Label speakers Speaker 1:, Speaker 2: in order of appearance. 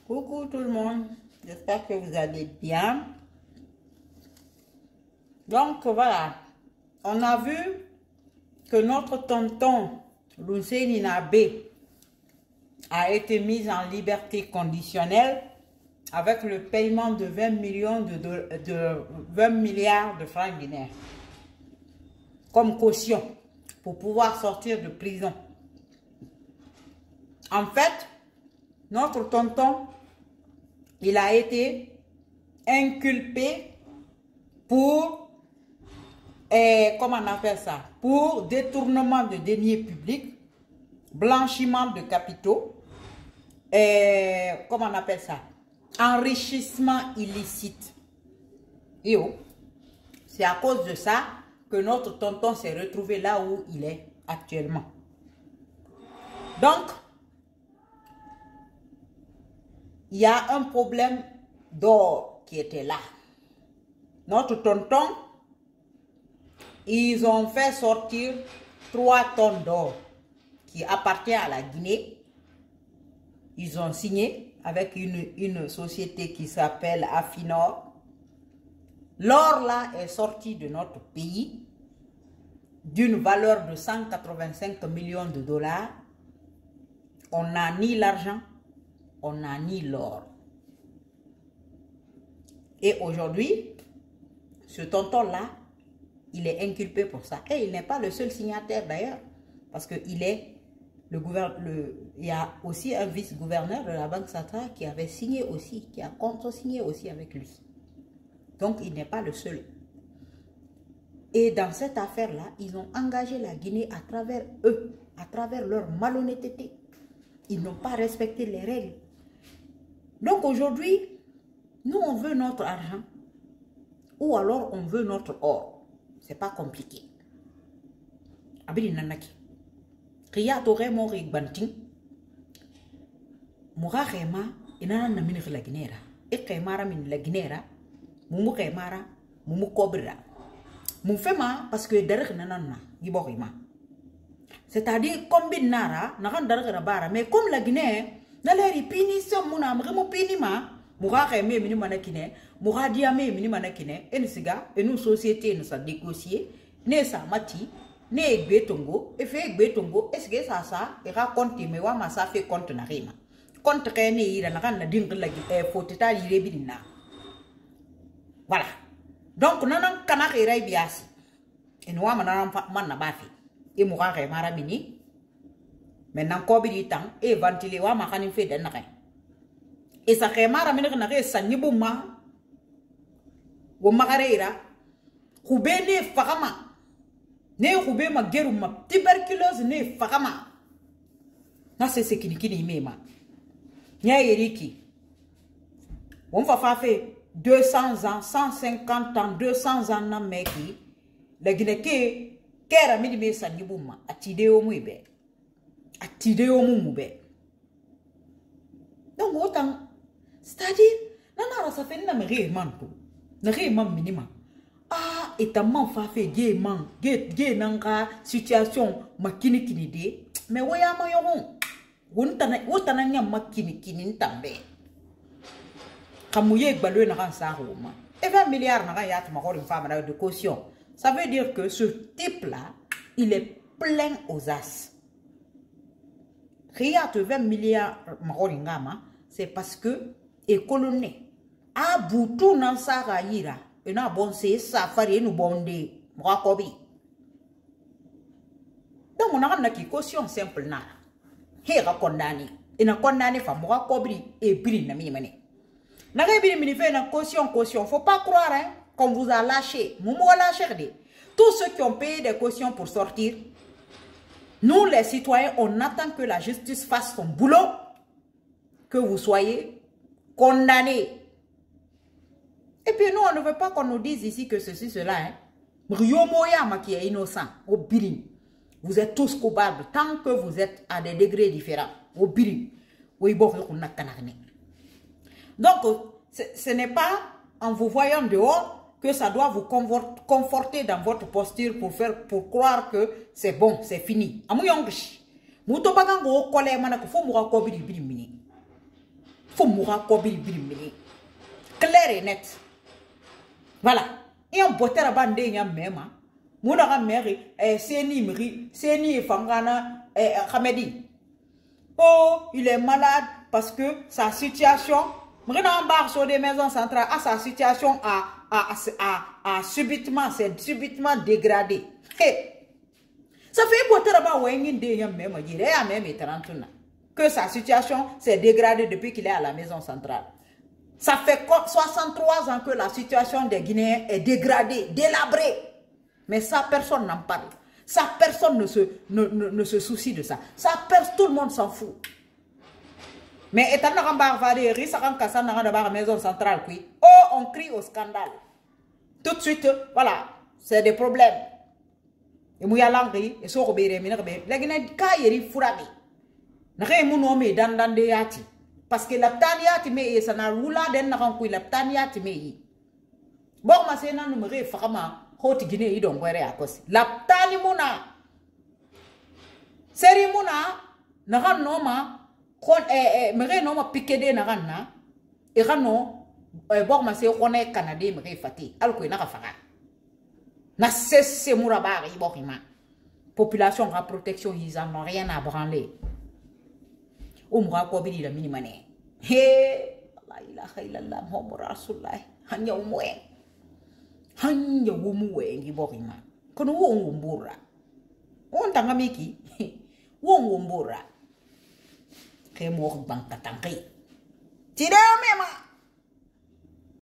Speaker 1: Coucou tout le monde, j'espère que vous allez bien. Donc voilà, on a vu que notre tonton Lunseni Nabe a été mis en liberté conditionnelle avec le paiement de 20 milliards de francs guinéens comme caution pour pouvoir sortir de prison. En fait, notre tonton, il a été inculpé pour, comment on appelle ça, pour détournement de deniers publics, blanchiment de capitaux, comment on appelle ça, enrichissement illicite. Et oh, c'est à cause de ça que notre tonton s'est retrouvé là où il est actuellement. Donc, il y a un problème d'or qui était là. Notre tonton, ils ont fait sortir 3 tonnes d'or qui appartient à la Guinée. Ils ont signé avec une société qui s'appelle Afinor. L'or là est sorti de notre pays d'une valeur de 185 millions de dollars. On n'a ni l'argent, on n'a ni l'or. Et aujourd'hui, ce tonton-là, il est inculpé pour ça. Et il n'est pas le seul signataire d'ailleurs, parce qu'il est il y a aussi un vice-gouverneur de la Banque centrale qui avait signé aussi, qui a contre-signé aussi avec lui. Donc, il n'est pas le seul. Et dans cette affaire-là, ils ont engagé la Guinée à travers eux, à travers leur malhonnêteté. Ils n'ont pas respecté les règles. Donc aujourd'hui, nous on veut notre argent ou alors on veut notre or. C'est pas compliqué. Abidi nanaki. Ria tore mo ri banting. Mura khema inana na min la Guinée. E khemara min la Guinée. Mumu khemara, mumu kobra. Mou fema parce que derrière nanana giborima. C'est-à-dire combine nara, naran derrière bara, mais comme la Guinée, naleri pini so muna mremo pini ma, moura kheme mini manakine, moura diame mini manakine, en siga, et nous société nous a négocié, ne sa mati, ne egbe tongo, et fait egbe tongo, est-ce que ça, et raconte me wa ma ça fait compte na rima. Compte kene ira na kan na dingle la foteta yirebina. Voilà. Donc nanan kana ira biasi. Et nous manana man na bafi. Et moura khemara mini. Maintenant, kobiri tang et ventilé wa makani fait de nare. Et ça khemara mini nare sa nibuma. Wo makareira. Khube ne fakama. Ne khube ma geru ma tuberculose ne fakama. Na c'est ce qui mema. Nya yeriki. On va faire 200 ans, 150 ans, 200 ans na meki. La Guinée kera mini me sa nibuma atide o muibe. Atide o mumube. Donc autant c'est-à-dire nana ça fait na me man to. Na man minima. Ah et ta man fa fait man ge nanga situation makini kini de mais woya ma yoron. Wotana nya makini kini ntambe. Kamuye gbalwe na kan sa roma. Et 20 milliards na kan yat ma une femme de caution. Ça veut dire que ce type-là, il est plein aux as. Ria te 20 milliards maroringama, c'est parce que est coloné. A boutou nan sa raïra, et na bon c'est ça fari nous bonde, mwakobi. Donc on a qui caution simple na. Hera condamné. Et na condamné fa mwakobi et bri na mimane. Na rebiri mini fait na caution. Faut pas croire hein. Qu'on vous a lâché, tous ceux qui ont payé des cautions pour sortir, nous les citoyens, on attend que la justice fasse son boulot, que vous soyez condamnés. Et puis nous, on ne veut pas qu'on nous dise ici que ceci, cela. Hein. Qui est innocent, au birim. Vous êtes tous coupables, tant que vous êtes à des degrés différents. Au birim. Donc, ce n'est pas en vous voyant dehors que ça doit vous conforter dans votre posture pour croire que c'est bon, c'est fini. faut mourir pour bili. Clair et net. Voilà. Et on botte la bande de même. Mouna mère, c'est ni fangana, Hamedi. Oh, il est malade parce que sa situation, sur des maisons centrales, sa situation a subitement, c'est subitement dégradé. Hey. Ça fait botter là-bas, que sa situation s'est dégradée depuis qu'il est à la maison centrale. Ça fait 63 ans que la situation des Guinéens est dégradée, délabrée. Mais ça, personne n'en parle. Ça, personne ne se soucie de ça. Ça, tout le monde s'en fout. Mais étant donné que la maison centrale, oh, on crie au scandale. Tout de suite, voilà, c'est des problèmes. Et mouya langri, et so robere, la Guinée, kaïri furabi. N'a mon nom dans des yati. Parce que la taniati me ça n'a roula den n'a rencontré la taniati me. Bon, ma c'est nan numéré vraiment, hot Guinée, donc, where à cause. La tani mona. Seri mona, n'a ran noma, me noma piqué de n'a ran na, et rano, bon, ma c'est on est canadien, me fati, alco n'a pas fait. Na cesse mourabari, borima. Population à protection, ils en ont rien à branler. Umra ko bidi la mini mané. He, la ilaha illallah Muhammad Rasulullah. Hanya umwe. Hanya umwe ngi borima. Kono wo ngumbura. On tanga miki. Wo ngumbura. Ke mo banka tanki. Tira mema.